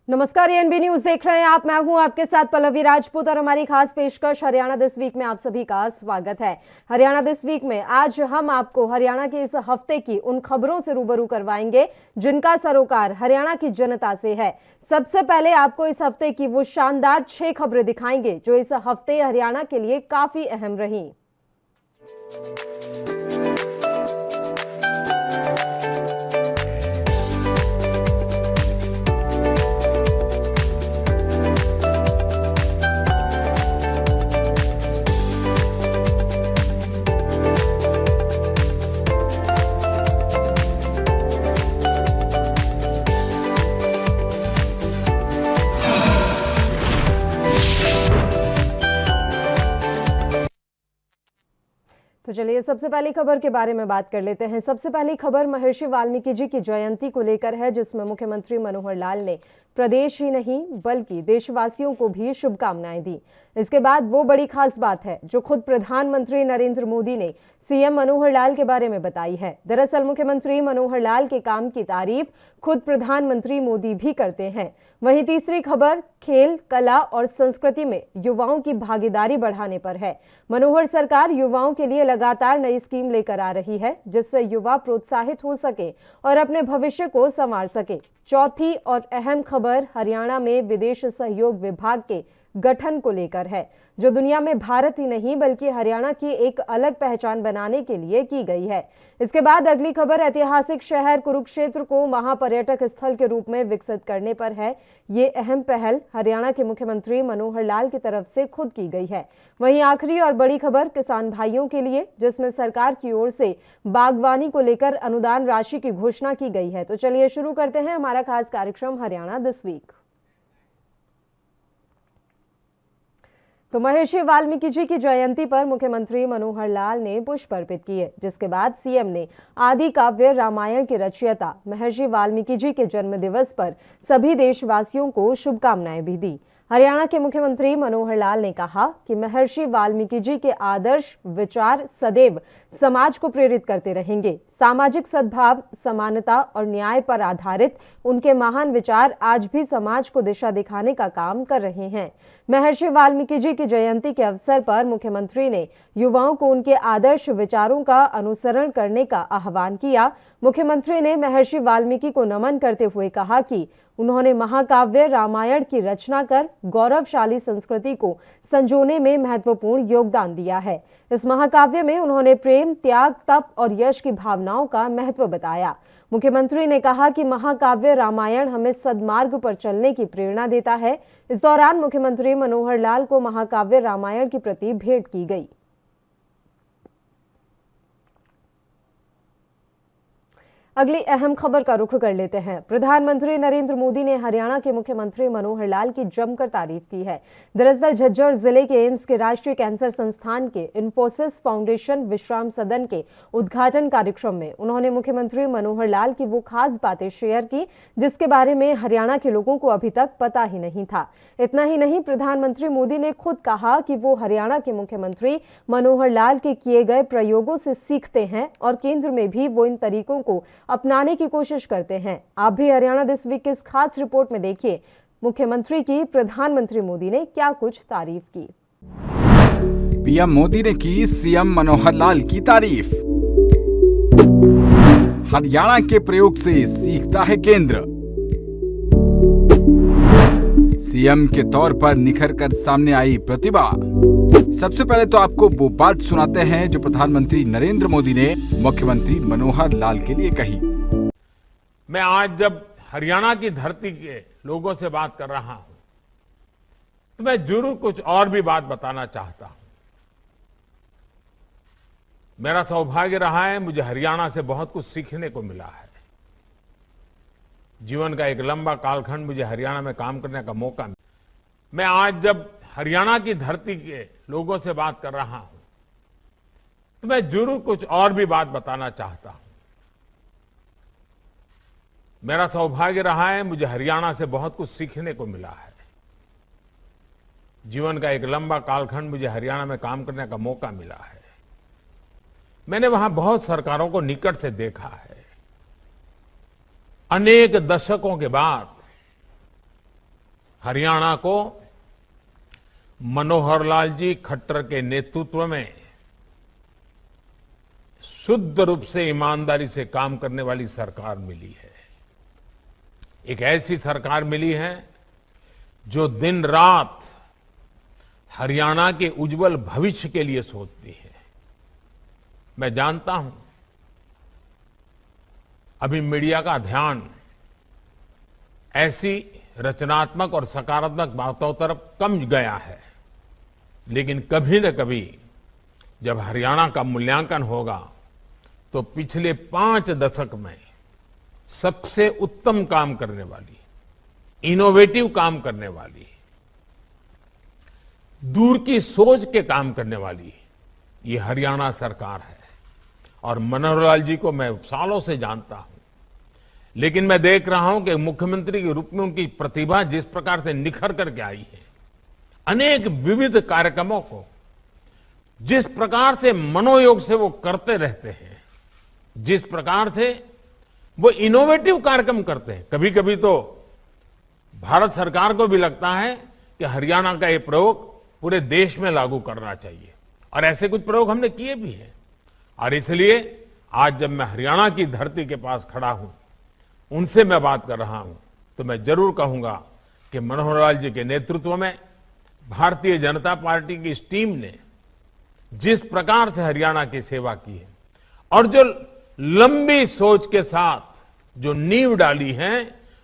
नमस्कार, ANB news देख रहे हैं आप। मैं हूं आपके साथ पल्लवी राजपूत और हमारी खास पेशकश हरियाणा दिस वीक में आप सभी का स्वागत है। हरियाणा दिस वीक में आज हम आपको हरियाणा के इस हफ्ते की उन खबरों से रूबरू करवाएंगे जिनका सरोकार हरियाणा की जनता से है। सबसे पहले आपको इस हफ्ते की वो शानदार 6 खबरें दिखाएंगे जो इस हफ्ते हरियाणा के लिए काफी अहम रही। तो चलिए सबसे पहली खबर के बारे में बात कर लेते हैं। सबसे पहली खबर महर्षि वाल्मीकि जी की जयंती को लेकर है, जिसमें मुख्यमंत्री मनोहर लाल ने प्रदेश ही नहीं बल्कि देशवासियों को भी शुभकामनाएं दी। इसके बाद वो बड़ी खास बात है जो खुद प्रधानमंत्री नरेंद्र मोदी ने सीएम मनोहर लाल के बारे में बताई है। दरअसल मुख्यमंत्री मनोहर लाल के काम की तारीफ खुद प्रधानमंत्री मोदी भी करते हैं। वहीं तीसरी खबर खेल, कला और संस्कृति में युवाओं की भागीदारी बढ़ाने पर है। मनोहर सरकार युवाओं के लिए लगातार नई स्कीम लेकर आ रही है जिससे युवा प्रोत्साहित हो सके और अपने भविष्य को संवार सके। चौथी और अहम खबर हरियाणा में विदेश सहयोग विभाग के गठन को लेकर है, जो दुनिया में भारत ही नहीं बल्कि हरियाणा की एक अलग पहचान बनाने के लिए की गई है। इसके बाद अगली खबर ऐतिहासिक शहर कुरुक्षेत्र को महापर्यटक स्थल के रूप में विकसित करने पर है। ये अहम पहल हरियाणा के मुख्यमंत्री मनोहर लाल की तरफ से खुद की गई है। वहीं आखिरी और बड़ी खबर किसान भाइयों के लिए, जिसमें सरकार की ओर से बागवानी को लेकर अनुदान राशि की घोषणा की गई है। तो चलिए शुरू करते हैं हमारा खास कार्यक्रम हरियाणा दिस वीक। तो महर्षि वाल्मीकि जी की जयंती पर मुख्यमंत्री मनोहर लाल ने पुष्प अर्पित किए, जिसके बाद सीएम ने आदि काव्य रामायण के रचयिता महर्षि वाल्मीकि जी के जन्म दिवस पर सभी देशवासियों को शुभकामनाएं भी दी। हरियाणा के मुख्यमंत्री मनोहर लाल ने कहा कि महर्षि वाल्मीकि जी के आदर्श विचार सदैव समाज को प्रेरित करते रहेंगे। सामाजिक सद्भाव, समानता और न्याय पर आधारित उनके महान विचार आज भी समाज को दिशा दिखाने का काम कर रहे हैं। महर्षि वाल्मीकि जी की जयंती के अवसर पर मुख्यमंत्री ने युवाओं को उनके आदर्श विचारों का अनुसरण करने का आह्वान किया। मुख्यमंत्री ने महर्षि वाल्मीकि को नमन करते हुए कहा कि उन्होंने महाकाव्य रामायण की रचना कर गौरवशाली संस्कृति को संजोने में महत्वपूर्ण योगदान दिया है। इस महाकाव्य में उन्होंने प्रेम, त्याग, तप और यश की भावनाओं का महत्व बताया। मुख्यमंत्री ने कहा कि महाकाव्य रामायण हमें सद्मार्ग पर चलने की प्रेरणा देता है। इस दौरान मुख्यमंत्री मनोहर लाल को महाकाव्य रामायण की प्रति भेंट की गई। अगली अहम खबर का रुख कर लेते हैं। प्रधानमंत्री नरेंद्र मोदी ने हरियाणा के मुख्यमंत्री मनोहर लाल की जमकर तारीफ की है। दरअसल झज्जर जिले के एम्स के राष्ट्रीय कैंसर संस्थान के इन्फोसिस फाउंडेशन विश्राम सदन के उद्घाटन कार्यक्रम में उन्होंने मुख्यमंत्री मनोहर लाल की वो खास बातें शेयर की जिसके बारे में हरियाणा के लोगों को अभी तक पता ही नहीं था। इतना ही नहीं, प्रधानमंत्री मोदी ने खुद कहा कि वो हरियाणा के मुख्यमंत्री मनोहर लाल के किए गए प्रयोगों से सीखते हैं और केंद्र में भी वो इन तरीकों को अपनाने की कोशिश करते हैं। आप भी हरियाणा दिस वीक की इस खास रिपोर्ट में देखिए मुख्यमंत्री की प्रधानमंत्री मोदी ने क्या कुछ तारीफ की। पीएम मोदी ने की सीएम मनोहर लाल की तारीफ। हरियाणा के प्रयोग से सीखता है केंद्र। सीएम के तौर पर निखर कर सामने आई प्रतिभा। सबसे पहले तो आपको वो बात सुनाते हैं जो प्रधानमंत्री नरेंद्र मोदी ने मुख्यमंत्री मनोहर लाल के लिए कही। मैं आज जब हरियाणा की धरती के लोगों से बात कर रहा हूं तो मैं जरूर कुछ और भी बात बताना चाहता हूं। मेरा सौभाग्य रहा है, मुझे हरियाणा से बहुत कुछ सीखने को मिला है। जीवन का एक लंबा कालखंड मुझे हरियाणा में काम करने का मौका मिला। मैं आज जब हरियाणा की धरती के लोगों से बात कर रहा हूं तो मैं जरूर कुछ और भी बात बताना चाहता हूं। मेरा सौभाग्य रहा है, मुझे हरियाणा से बहुत कुछ सीखने को मिला है। जीवन का एक लंबा कालखंड मुझे हरियाणा में काम करने का मौका मिला है। मैंने वहां बहुत सरकारों को निकट से देखा है। अनेक दशकों के बाद हरियाणा को मनोहर लाल जी खट्टर के नेतृत्व में शुद्ध रूप से ईमानदारी से काम करने वाली सरकार मिली है। एक ऐसी सरकार मिली है जो दिन रात हरियाणा के उज्जवल भविष्य के लिए सोचती है। मैं जानता हूं अभी मीडिया का ध्यान ऐसी रचनात्मक और सकारात्मक बातों तरफ कम गया है, लेकिन कभी न कभी जब हरियाणा का मूल्यांकन होगा तो पिछले 5 दशक में सबसे उत्तम काम करने वाली, इनोवेटिव काम करने वाली, दूर की सोच के काम करने वाली ये हरियाणा सरकार है। और मनोहर लाल जी को मैं सालों से जानता हूं, लेकिन मैं देख रहा हूं कि मुख्यमंत्री के रूप में उनकी प्रतिभा जिस प्रकार से निखर करके आई है, अनेक विविध कार्यक्रमों को जिस प्रकार से मनोयोग से वो करते रहते हैं, जिस प्रकार से वो इनोवेटिव कार्यक्रम करते हैं। कभी कभी तो भारत सरकार को भी लगता है कि हरियाणा का ये प्रयोग पूरे देश में लागू करना चाहिए, और ऐसे कुछ प्रयोग हमने किए भी हैं। और इसलिए आज जब मैं हरियाणा की धरती के पास खड़ा हूं, उनसे मैं बात कर रहा हूं, तो मैं जरूर कहूंगा कि मनोहर लाल जी के नेतृत्व में भारतीय जनता पार्टी की इस टीम ने जिस प्रकार से हरियाणा की सेवा की है और जो लंबी सोच के साथ जो नींव डाली है,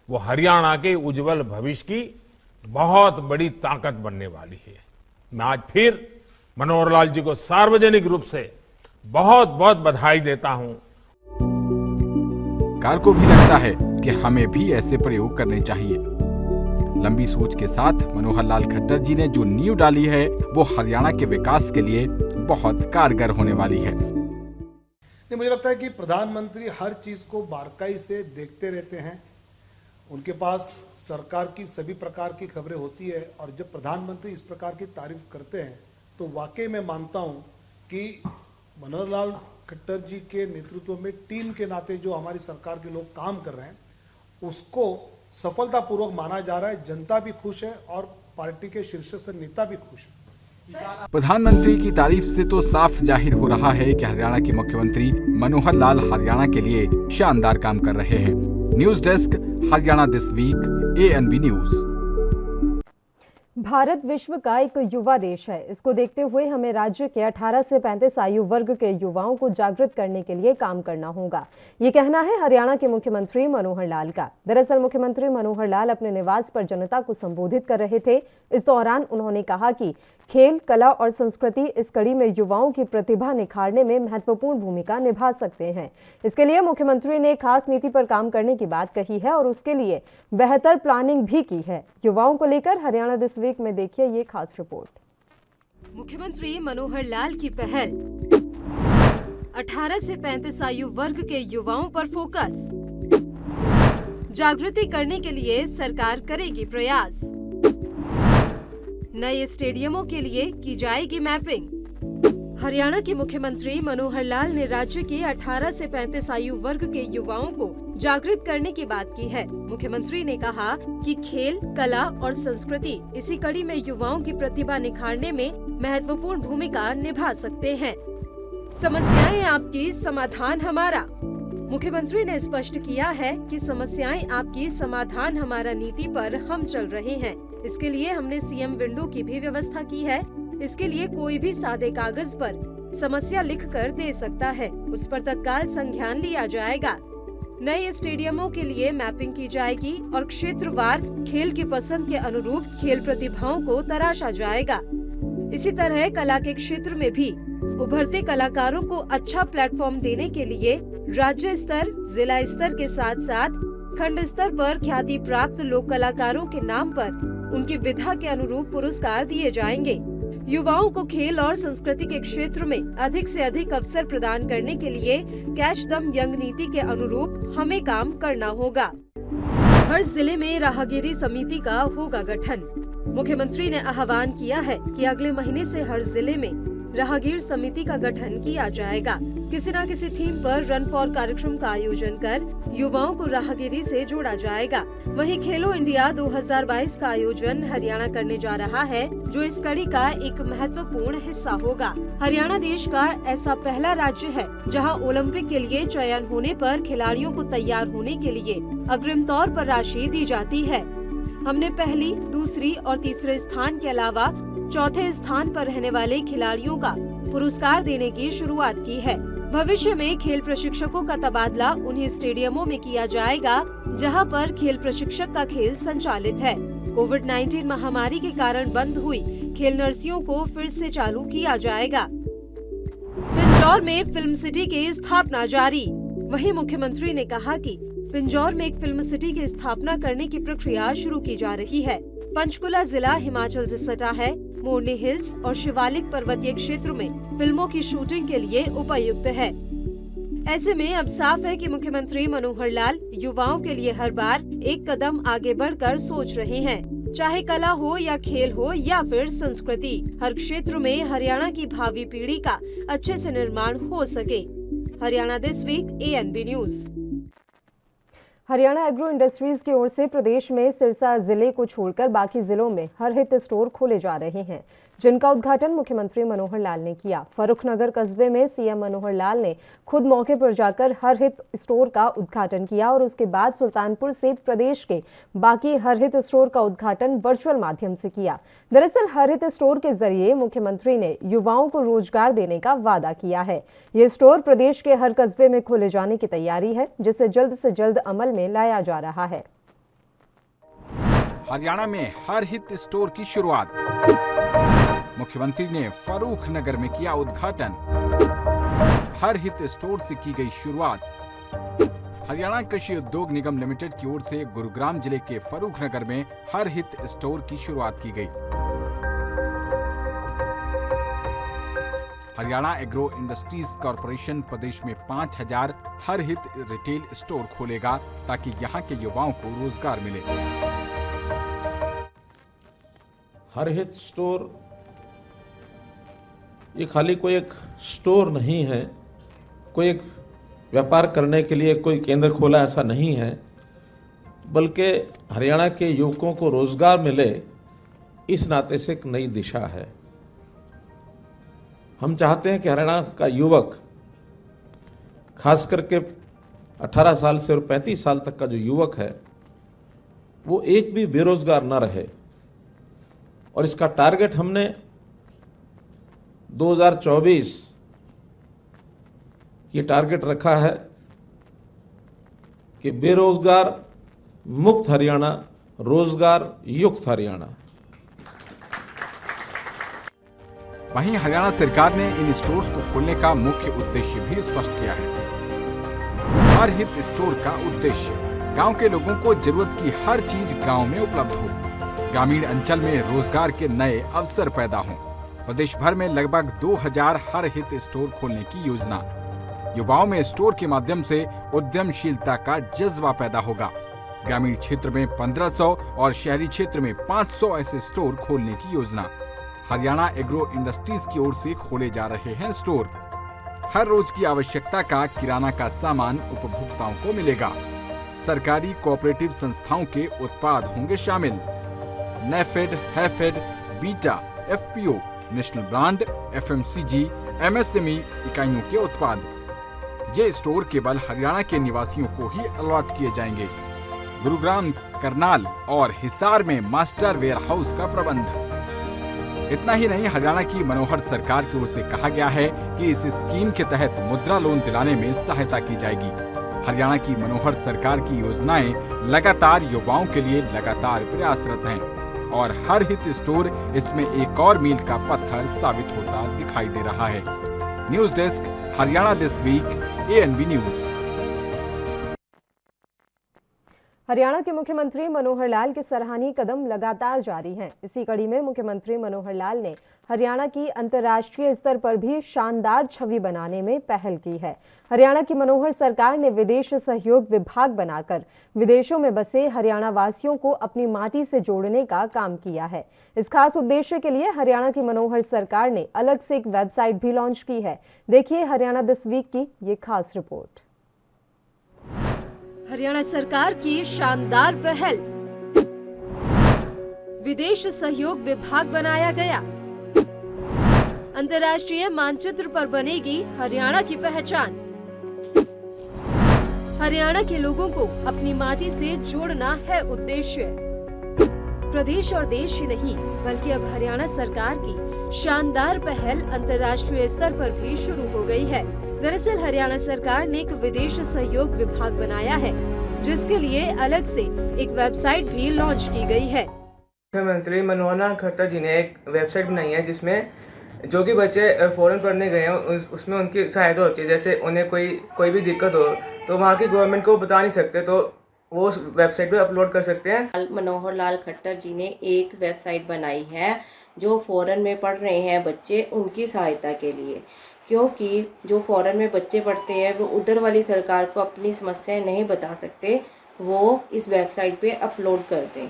वो हरियाणा के उज्जवल भविष्य की बहुत बड़ी ताकत बनने वाली है। मैं आज फिर मनोहर लाल जी को सार्वजनिक रूप से बहुत बहुत बधाई देता हूं। सरकार को भी लगता है कि हमें भी ऐसे प्रयोग करने चाहिए। लंबी सोच के साथ मनोहर लाल खट्टर जी ने जो नींव डाली है वो हरियाणा के विकास के लिए बहुत कारगर होने वाली है। मुझे लगता है कि प्रधानमंत्री हर चीज को बारीकाई से देखते रहते हैं। उनके पास सरकार की सभी प्रकार की खबरें होती है, और जब प्रधानमंत्री इस प्रकार की तारीफ करते हैं तो वाकई मैं मानता हूं कि मनोहर लाल खट्टर जी के नेतृत्व में टीम के नाते जो हमारी सरकार के लोग काम कर रहे हैं उसको सफलतापूर्वक माना जा रहा है। जनता भी खुश है और पार्टी के शीर्षस्थ नेता भी खुश है। प्रधानमंत्री की तारीफ से तो साफ जाहिर हो रहा है कि हरियाणा के मुख्यमंत्री मनोहर लाल हरियाणा के लिए शानदार काम कर रहे हैं। News desk, Haryana this week, ANB news. Bharat विश्व का एक युवा देश है। इसको देखते हुए हमें राज्य के 18 से 35 आयु वर्ग के युवाओं को जागृत करने के लिए काम करना होगा। ये कहना है हरियाणा के मुख्यमंत्री मनोहर लाल का। दरअसल मुख्यमंत्री मनोहर लाल अपने निवास पर जनता को संबोधित कर रहे थे। इस दौरान उन्होंने कहा कि खेल, कला और संस्कृति इस कड़ी में युवाओं की प्रतिभा निखारने में महत्वपूर्ण भूमिका निभा सकते हैं। इसके लिए मुख्यमंत्री ने खास नीति पर काम करने की बात कही है और उसके लिए बेहतर प्लानिंग भी की है। युवाओं को लेकर हरियाणा दिस वीक में देखिए ये खास रिपोर्ट। मुख्यमंत्री मनोहर लाल की पहल, 18 से 35 आयु वर्ग के युवाओं पर फोकस, जागृति करने के लिए सरकार करेगी प्रयास, नए स्टेडियमों के लिए की जाएगी मैपिंग। हरियाणा के मुख्यमंत्री मनोहर लाल ने राज्य के 18 से 35 आयु वर्ग के युवाओं को जागृत करने की बात की है। मुख्यमंत्री ने कहा कि खेल, कला और संस्कृति इसी कड़ी में युवाओं की प्रतिभा निखारने में महत्वपूर्ण भूमिका निभा सकते हैं। समस्याएं आपकी, समाधान हमारा। मुख्यमंत्री ने स्पष्ट किया है कि समस्याएं आपकी, समाधान हमारा नीति पर हम चल रहे हैं। इसके लिए हमने CM विंडो की भी व्यवस्था की है। इसके लिए कोई भी सादे कागज पर समस्या लिख कर दे सकता है, उस पर तत्काल संज्ञान लिया जाएगा। नए स्टेडियमों के लिए मैपिंग की जाएगी और क्षेत्रवार खेल की पसंद के अनुरूप खेल प्रतिभाओं को तराशा जाएगा। इसी तरह कला के क्षेत्र में भी उभरते कलाकारों को अच्छा प्लेटफॉर्म देने के लिए राज्य स्तर, जिला स्तर के साथ साथ खंड स्तर पर ख्याति प्राप्त लोक कलाकारों के नाम पर उनकी विधा के अनुरूप पुरस्कार दिए जाएंगे। युवाओं को खेल और संस्कृति के क्षेत्र में अधिक से अधिक अवसर प्रदान करने के लिए कैच दम यंग नीति के अनुरूप हमें काम करना होगा। हर जिले में राहगीरी समिति का होगा गठन। मुख्यमंत्री ने आह्वान किया है कि अगले महीने से हर जिले में राहगीर समिति का गठन किया जाएगा। किसी न किसी थीम पर रन फॉर कार्यक्रम का आयोजन कर युवाओं को राहगीरी से जोड़ा जाएगा। वहीं खेलो इंडिया 2022 का आयोजन हरियाणा करने जा रहा है, जो इस कड़ी का एक महत्वपूर्ण हिस्सा होगा। हरियाणा देश का ऐसा पहला राज्य है जहां ओलंपिक के लिए चयन होने पर खिलाड़ियों को तैयार होने के लिए अग्रिम तौर पर राशि दी जाती है। हमने पहली, दूसरी और तीसरे स्थान के अलावा चौथे स्थान पर रहने वाले खिलाड़ियों का पुरस्कार देने की शुरुआत की है। भविष्य में खेल प्रशिक्षकों का तबादला उन्हीं स्टेडियमों में किया जाएगा जहां पर खेल प्रशिक्षक का खेल संचालित है। कोविड-19 महामारी के कारण बंद हुई खेल नर्सियों को फिर से चालू किया जाएगा। पिंजौर में फिल्म सिटी की स्थापना जारी। वहीं मुख्यमंत्री ने कहा कि पिंजौर में एक फिल्म सिटी की स्थापना करने की प्रक्रिया शुरू की जा रही है। पंचकुला जिला हिमाचल से सटा है। मोरनी हिल्स और शिवालिक पर्वतीय क्षेत्र में फिल्मों की शूटिंग के लिए उपयुक्त है। ऐसे में अब साफ है कि मुख्यमंत्री मनोहर लाल युवाओं के लिए हर बार एक कदम आगे बढ़कर सोच रहे हैं। चाहे कला हो या खेल हो या फिर संस्कृति, हर क्षेत्र में हरियाणा की भावी पीढ़ी का अच्छे से निर्माण हो सके। Haryana this week ANB news. Haryana agro industries की ओर से प्रदेश में सिरसा जिले को छोड़कर बाकी जिलों में हर हित स्टोर खोले जा रहे हैं, जिनका उद्घाटन मुख्यमंत्री मनोहर लाल ने किया। फर्रुखनगर कस्बे में सीएम मनोहर लाल ने खुद मौके पर जाकर हर हित स्टोर का उद्घाटन किया और उसके बाद सुल्तानपुर से प्रदेश के बाकी हर हित स्टोर का उद्घाटन वर्चुअल माध्यम से किया। दरअसल हर हित स्टोर के जरिए मुख्यमंत्री ने युवाओं को रोजगार देने का वादा किया है। ये स्टोर प्रदेश के हर कस्बे में खोले जाने की तैयारी है, जिसे जल्द से जल्द अमल में लाया जा रहा है। हरियाणा में हर हित स्टोर की शुरुआत। मुख्यमंत्री ने फर्रुखनगर में किया उद्घाटन। हर हित स्टोर से की गई शुरुआत। हरियाणा कृषि उद्योग निगम लिमिटेड की ओर से गुरुग्राम जिले के फर्रुखनगर में हर हित स्टोर की शुरुआत की गई। हरियाणा एग्रो इंडस्ट्रीज कॉरपोरेशन प्रदेश में 5000 हर हित रिटेल स्टोर खोलेगा ताकि यहां के युवाओं को रोजगार मिले। हर हित स्टोर ये खाली कोई एक स्टोर नहीं है, कोई एक व्यापार करने के लिए कोई केंद्र खोला ऐसा नहीं है, बल्कि हरियाणा के युवकों को रोजगार मिले इस नाते से एक नई दिशा है। हम चाहते हैं कि हरियाणा का युवक, खास करके 18 साल से और 35 साल तक का जो युवक है, वो एक भी बेरोजगार न रहे। और इसका टारगेट हमने 2024 ये टारगेट रखा है कि बेरोजगार मुक्त हरियाणा, रोजगार युक्त हरियाणा। वहीं हरियाणा सरकार ने इन स्टोर्स को खोलने का मुख्य उद्देश्य भी स्पष्ट किया है। हर हित स्टोर का उद्देश्य गांव के लोगों को जरूरत की हर चीज गांव में उपलब्ध हो, ग्रामीण अंचल में रोजगार के नए अवसर पैदा हों। प्रदेश भर में लगभग 2000 हर हित स्टोर खोलने की योजना। युवाओं में स्टोर के माध्यम से उद्यमशीलता का जज्बा पैदा होगा। ग्रामीण क्षेत्र में 1500 और शहरी क्षेत्र में 500 ऐसे स्टोर खोलने की योजना। हरियाणा एग्रो इंडस्ट्रीज की ओर से खोले जा रहे हैं स्टोर। हर रोज की आवश्यकता का किराना का सामान उपभोक्ताओं को मिलेगा। सरकारी कोऑपरेटिव संस्थाओं के उत्पाद होंगे शामिल। NAFED, HAFED, beta, FPO, national brand, FMCG, MSME इकाइयों के उत्पाद। ये स्टोर केवल हरियाणा के निवासियों को ही अलॉट किए जाएंगे। गुरुग्राम, करनाल और हिसार में मास्टर वेयर हाउस का प्रबंध। इतना ही नहीं, हरियाणा की मनोहर सरकार की ओर से कहा गया है कि इस स्कीम के तहत मुद्रा लोन दिलाने में सहायता की जाएगी। हरियाणा की मनोहर सरकार की योजनाएं लगातार युवाओं के लिए लगातार प्रयासरत हैं और हर हित स्टोर इसमें एक और मील का पत्थर साबित होता दिखाई दे रहा है। News desk, Haryana this week, ANB news. Haryana के मुख्यमंत्री मनोहर लाल के सराहनीय कदम लगातार जारी हैं। इसी कड़ी में मुख्यमंत्री मनोहर लाल ने हरियाणा की अंतर्राष्ट्रीय स्तर पर भी शानदार छवि बनाने में पहल की है। हरियाणा की मनोहर सरकार ने विदेश सहयोग विभाग बनाकर विदेशों में बसे हरियाणा वासियों को अपनी माटी से जोड़ने का काम किया है। इस खास उद्देश्य के लिए हरियाणा की मनोहर सरकार ने अलग से एक वेबसाइट भी लॉन्च की है। देखिए हरियाणा दिस वीक की ये खास रिपोर्ट। हरियाणा सरकार की शानदार पहल, विदेश सहयोग विभाग बनाया गया। अंतर्राष्ट्रीय मानचित्र पर बनेगी हरियाणा की पहचान। हरियाणा के लोगों को अपनी माटी से जोड़ना है उद्देश्य। प्रदेश और देश ही नहीं बल्कि अब हरियाणा सरकार की शानदार पहल अंतर्राष्ट्रीय स्तर पर भी शुरू हो गई है। दरअसल हरियाणा सरकार ने एक विदेश सहयोग विभाग बनाया है, जिसके लिए अलग से एक वेबसाइट भी लॉन्च की गई है। मुख्यमंत्री मनोहर लाल खट्टर जी ने एक वेबसाइट बनाई है जिसमें जो कि बच्चे फॉरेन पढ़ने गए हैं उसमें उनकी सहायता होती है। जैसे उन्हें कोई भी दिक्कत हो तो वहाँ की गवर्नमेंट को बता नहीं सकते तो वो उस वेबसाइट पे अपलोड कर सकते हैं। मनोहर लाल खट्टर जी ने एक वेबसाइट बनाई है जो फॉरेन में पढ़ रहे हैं बच्चे, उनकी सहायता के लिए, क्योंकि जो फॉरेन में बच्चे पढ़ते हैं वो उधर वाली सरकार को अपनी समस्याएं नहीं बता सकते, वो इस वेबसाइट पे अपलोड कर दें।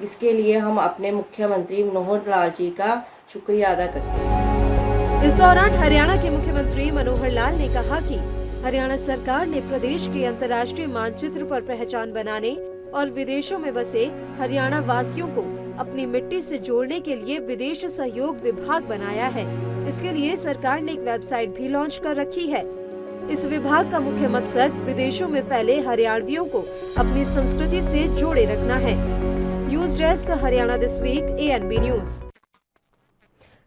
इसके लिए हम अपने मुख्यमंत्री मनोहर लाल जी का शुक्रिया अदा करते हैं। इस दौरान हरियाणा के मुख्यमंत्री मनोहर लाल ने कहा कि हरियाणा सरकार ने प्रदेश के अंतर्राष्ट्रीय मानचित्र पर पहचान बनाने और विदेशों में बसे हरियाणा वासियों को अपनी मिट्टी से जोड़ने के लिए विदेश सहयोग विभाग बनाया है। इसके लिए सरकार ने एक वेबसाइट भी लॉन्च कर रखी है। इस विभाग का मुख्य मकसद विदेशों में फैले हरियाणवियों को अपनी संस्कृति से जोड़े रखना है। News desk Haryana this week, ANB news.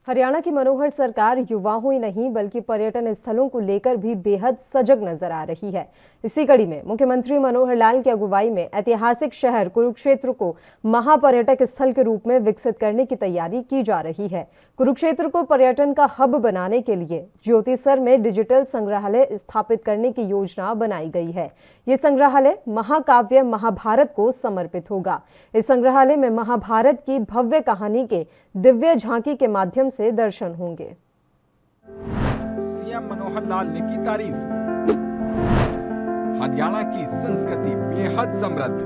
Haryana की मनोहर सरकार युवाओं ही नहीं बल्कि पर्यटन स्थलों को लेकर भी बेहद सजग नजर आ रही है। इसी कड़ी में मुख्यमंत्री मनोहर लाल की अगुवाई में ऐतिहासिक शहर कुरुक्षेत्र को महापर्यटक स्थल के रूप में विकसित करने की तैयारी की जा रही है। कुरुक्षेत्र को पर्यटन का हब बनाने के लिए ज्योतिसर में डिजिटल संग्रहालय स्थापित करने की योजना बनाई गई है। ये संग्रहालय महाकाव्य महाभारत को समर्पित होगा। इस संग्रहालय में महाभारत की भव्य कहानी के दिव्य झांकी के माध्यम से दर्शन होंगे। सीएम मनोहर लाल ने की तारीफ। हरियाणा की संस्कृति बेहद समृद्ध।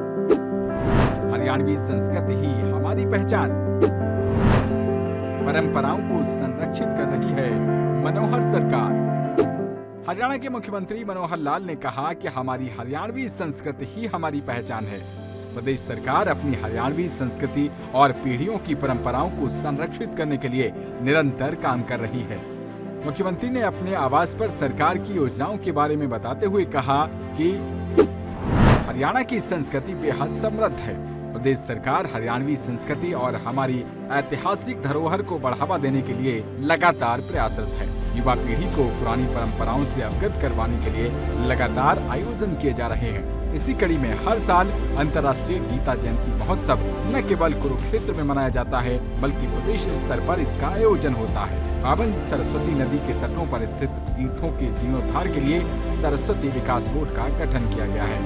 हरियाणवी संस्कृति ही हमारी पहचान। परंपराओं को संरक्षित कर रही है मनोहर सरकार। हरियाणा के मुख्यमंत्री मनोहर लाल ने कहा कि हमारी हरियाणवी संस्कृति ही हमारी पहचान है। प्रदेश सरकार अपनी हरियाणवी संस्कृति और पीढ़ियों की परंपराओं को संरक्षित करने के लिए निरंतर काम कर रही है। मुख्यमंत्री ने अपने आवास पर सरकार की योजनाओं के बारे में बताते हुए कहा कि हरियाणा की संस्कृति बेहद समृद्ध है। प्रदेश सरकार हरियाणवी संस्कृति और हमारी ऐतिहासिक धरोहर को बढ़ावा देने के लिए लगातार प्रयासरत है। युवा पीढ़ी को पुरानी परंपराओं से अवगत करवाने के लिए लगातार आयोजन किए जा रहे हैं। इसी कड़ी में हर साल अंतर्राष्ट्रीय गीता जयंती महोत्सव न केवल कुरुक्षेत्र में मनाया जाता है बल्कि प्रदेश स्तर पर इसका आयोजन होता है। पावन सरस्वती नदी के तटों पर स्थित तीर्थों के जीर्णोद्धार के लिए सरस्वती विकास बोर्ड का गठन किया गया है।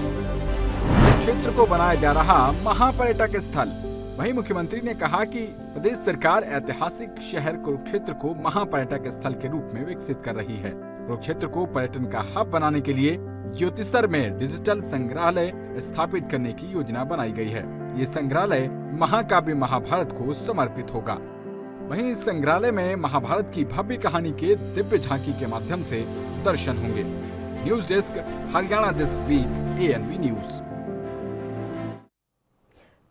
कुरुक्षेत्र को बनाया जा रहा महापर्यटक स्थल। वहीं मुख्यमंत्री ने कहा कि प्रदेश सरकार ऐतिहासिक शहर कुरुक्षेत्र को महापर्यटक स्थल के रूप में विकसित कर रही है। कुरुक्षेत्र को पर्यटन का हब बनाने के लिए ज्योतिसर में डिजिटल संग्रहालय स्थापित करने की योजना बनाई गई है। ये संग्रहालय महाकाव्य महाभारत को समर्पित होगा। वहीं इस संग्रहालय में महाभारत की भव्य कहानी के दिव्य झांकी के माध्यम से दर्शन होंगे। News desk Haryana this week, ANB news.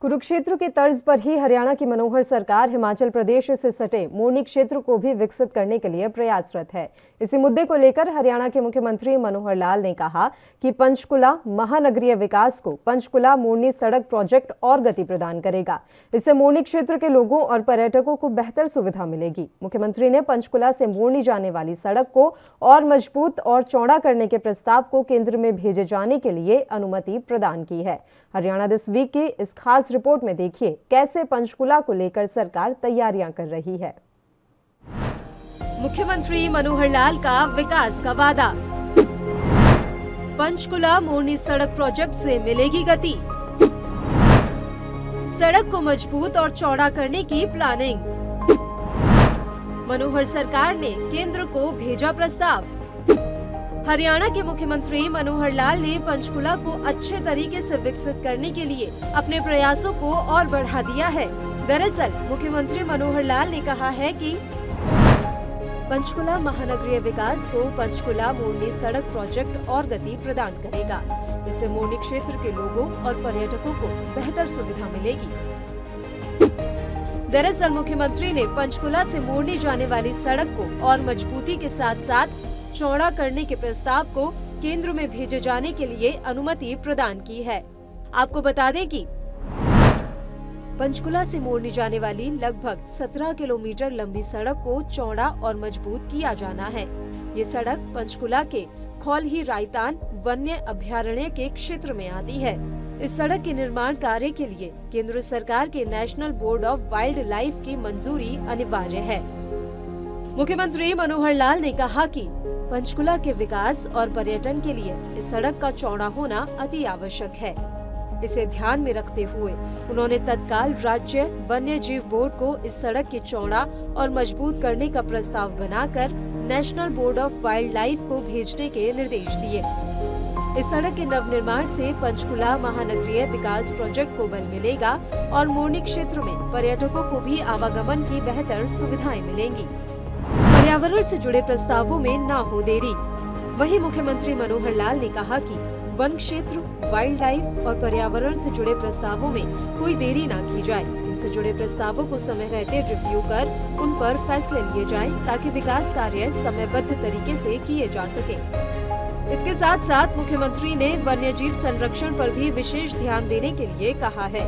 Kurukshetra के तर्ज पर ही हरियाणा की मनोहर सरकार हिमाचल प्रदेश से सटे मोरनी क्षेत्र को भी विकसित करने के लिए प्रयासरत है। इसी मुद्दे को लेकर हरियाणा के मुख्यमंत्री मनोहर लाल ने कहा कि पंचकुला महानगरीय विकास को पंचकुला मोरनी सड़क प्रोजेक्ट और गति प्रदान करेगा। इससे मोरनी क्षेत्र के लोगों और पर्यटकों को बेहतर सुविधा मिलेगी। मुख्यमंत्री ने पंचकुला से मोरनी जाने वाली सड़क को और मजबूत और चौड़ा करने के प्रस्ताव को केंद्र में भेजे जाने के लिए अनुमति प्रदान की है। हरियाणा दिस वीक की इस खास रिपोर्ट में देखिए कैसे पंचकुला को लेकर सरकार तैयारियां कर रही है। मुख्यमंत्री मनोहर लाल का विकास का वादा। पंचकुला मोरनी सड़क प्रोजेक्ट से मिलेगी गति। सड़क को मजबूत और चौड़ा करने की प्लानिंग। मनोहर सरकार ने केंद्र को भेजा प्रस्ताव। हरियाणा के मुख्यमंत्री मनोहर लाल ने पंचकुला को अच्छे तरीके से विकसित करने के लिए अपने प्रयासों को और बढ़ा दिया है। दरअसल मुख्यमंत्री मनोहर लाल ने कहा है कि पंचकुला महानगरीय विकास को पंचकुला मोरनी सड़क प्रोजेक्ट और गति प्रदान करेगा। इससे मोरनी क्षेत्र के लोगों और पर्यटकों को बेहतर सुविधा मिलेगी। दरअसल मुख्यमंत्री ने पंचकुला से मोरनी जाने वाली सड़क को और मजबूती के साथ साथ चौड़ा करने के प्रस्ताव को केंद्र में भेजे जाने के लिए अनुमति प्रदान की है। आपको बता दें कि पंचकुला से मोरनी जाने वाली लगभग 17 किलोमीटर लंबी सड़क को चौड़ा और मजबूत किया जाना है। ये सड़क पंचकुला के खौलही रायतान वन्य अभयारण्य के क्षेत्र में आती है। इस सड़क के निर्माण कार्य के लिए केंद्र सरकार के national board of wild life की मंजूरी अनिवार्य है। मुख्यमंत्री मनोहर लाल ने कहा कि पंचकुला के विकास और पर्यटन के लिए इस सड़क का चौड़ा होना अति आवश्यक है। इसे ध्यान में रखते हुए उन्होंने तत्काल राज्य वन्य जीव बोर्ड को इस सड़क के चौड़ा और मजबूत करने का प्रस्ताव बनाकर national board of wild life को भेजने के निर्देश दिए। इस सड़क के नवनिर्माण से पंचकुला महानगरीय विकास प्रोजेक्ट को बल मिलेगा और मोरनी क्षेत्र में पर्यटकों को भी आवागमन की बेहतर सुविधाएं मिलेंगी। पर्यावरण से जुड़े प्रस्तावों में ना हो देरी। वहीं मुख्यमंत्री मनोहर लाल ने कहा कि वन क्षेत्र, वाइल्ड लाइफ और पर्यावरण से जुड़े प्रस्तावों में कोई देरी ना की जाए। इनसे जुड़े प्रस्तावों को समय रहते रिव्यू कर उन पर फैसले लिए जाएं ताकि विकास कार्य समयबद्ध तरीके से किए जा सके। इसके साथ साथ मुख्यमंत्री ने वन्यजीव संरक्षण पर भी विशेष ध्यान देने के लिए कहा है।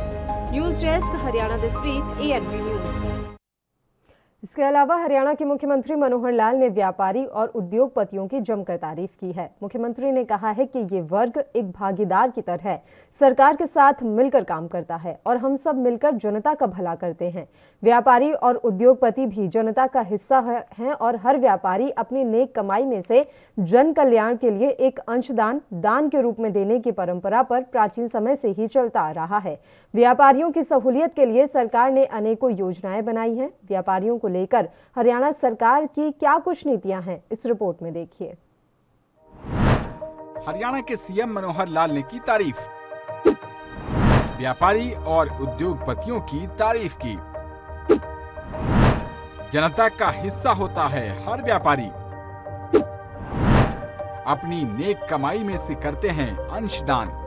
News desk, Haryana this week, ANB news. इसके अलावा हरियाणा के मुख्यमंत्री मनोहर लाल ने व्यापारी और उद्योगपतियों की जमकर तारीफ की है। मुख्यमंत्री ने कहा है कि ये वर्ग एक भागीदार की तरह सरकार के साथ मिलकर काम करता है और हम सब मिलकर जनता का भला करते हैं। व्यापारी और उद्योगपति भी जनता का हिस्सा हैं और हर व्यापारी अपनी नेक कमाई में से जन कल्याण के लिए एक अंशदान दान के रूप में देने की परंपरा पर प्राचीन समय से ही चलता आ रहा है। व्यापारियों की सहूलियत के लिए सरकार ने अनेकों योजनाएं बनाई हैं। व्यापारियों को लेकर हरियाणा सरकार की क्या कुछ नीतियां हैं, इस रिपोर्ट में देखिए। हरियाणा के सीएम मनोहर लाल ने की तारीफ, व्यापारी और उद्योगपतियों की तारीफ की। जनता का हिस्सा होता है हर व्यापारी, अपनी नेक कमाई में से करते हैं अंशदान।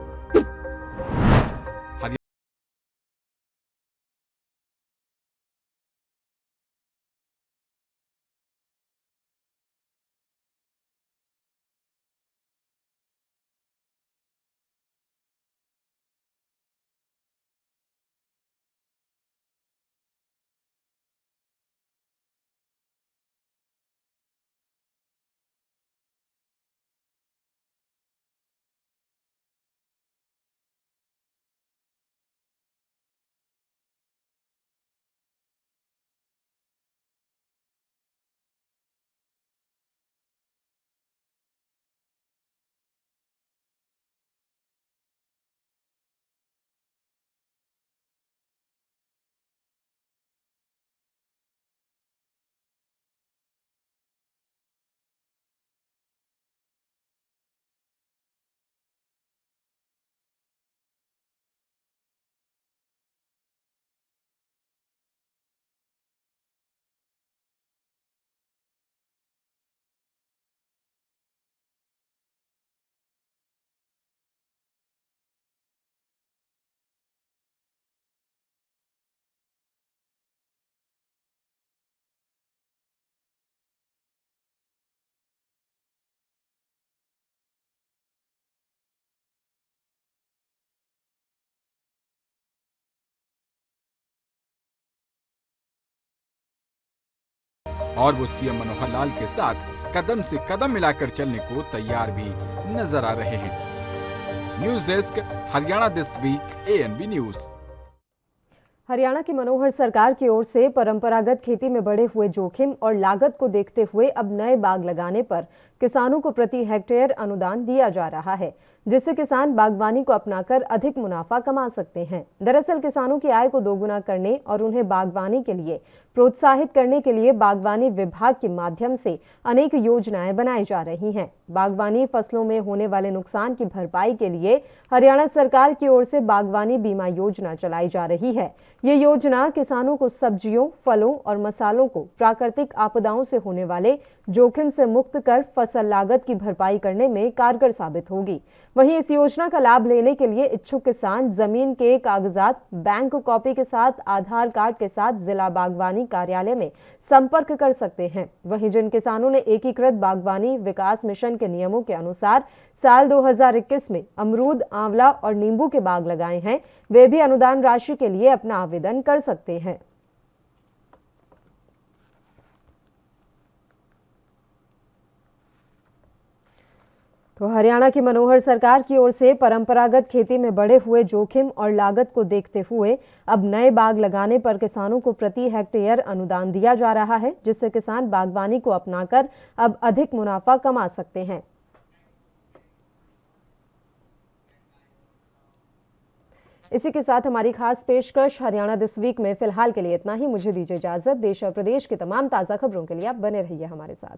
और वो सीएम मनोहर लाल के साथ कदम से कदम मिलाकर चलने को तैयार भी नजर आ रहे हैं। News desk, Haryana this week, ANB news. Haryana की मनोहर सरकार की ओर से परंपरागत खेती में बढ़े हुए जोखिम और लागत को देखते हुए अब नए बाग लगाने पर किसानों को प्रति हेक्टेयर अनुदान दिया जा रहा है। जिससे किसान बागवानी को अपनाकर अधिक मुनाफा कमा सकते हैं। दरअसल किसानों की आय को दोगुना करने और उन्हें बागवानी के लिए प्रोत्साहित करने के लिए बागवानी विभाग के माध्यम से अनेक योजनाएं बनाई जा रही हैं। बागवानी फसलों में होने वाले नुकसान की भरपाई के लिए हरियाणा सरकार की ओर से बागवानी बीमा योजना चलाई जा रही है। ये योजना किसानों को सब्जियों, फलों और मसालों को प्राकृतिक आपदाओं से होने वाले जोखिम से मुक्त कर फसल लागत की भरपाई करने में कारगर साबित होगी। वहीं इस योजना का लाभ लेने के लिए इच्छुक किसान जमीन के कागजात, बैंक कॉपी के साथ आधार कार्ड के साथ जिला बागवानी कार्यालय में संपर्क कर सकते हैं। वहीं जिन किसानों ने एकीकृत बागवानी विकास मिशन के नियमों के अनुसार साल 2021 में अमरूद, आंवला और नींबू के बाग लगाए हैं, वे भी अनुदान राशि के लिए अपना आवेदन कर सकते हैं। तो हरियाणा की मनोहर सरकार की ओर से परंपरागत खेती में बढ़े हुए जोखिम और लागत को देखते हुए अब नए बाग लगाने पर किसानों को प्रति हेक्टेयर अनुदान दिया जा रहा है, जिससे किसान बागवानी को अपनाकर अब अधिक मुनाफा कमा सकते हैं। इसी के साथ हमारी खास पेशकश हरियाणा दिस वीक में फिलहाल के लिए इतना ही। मुझे दीजिए इजाजत। देश और प्रदेश की तमाम ताजा खबरों के लिए आप बने रहिए हमारे साथ।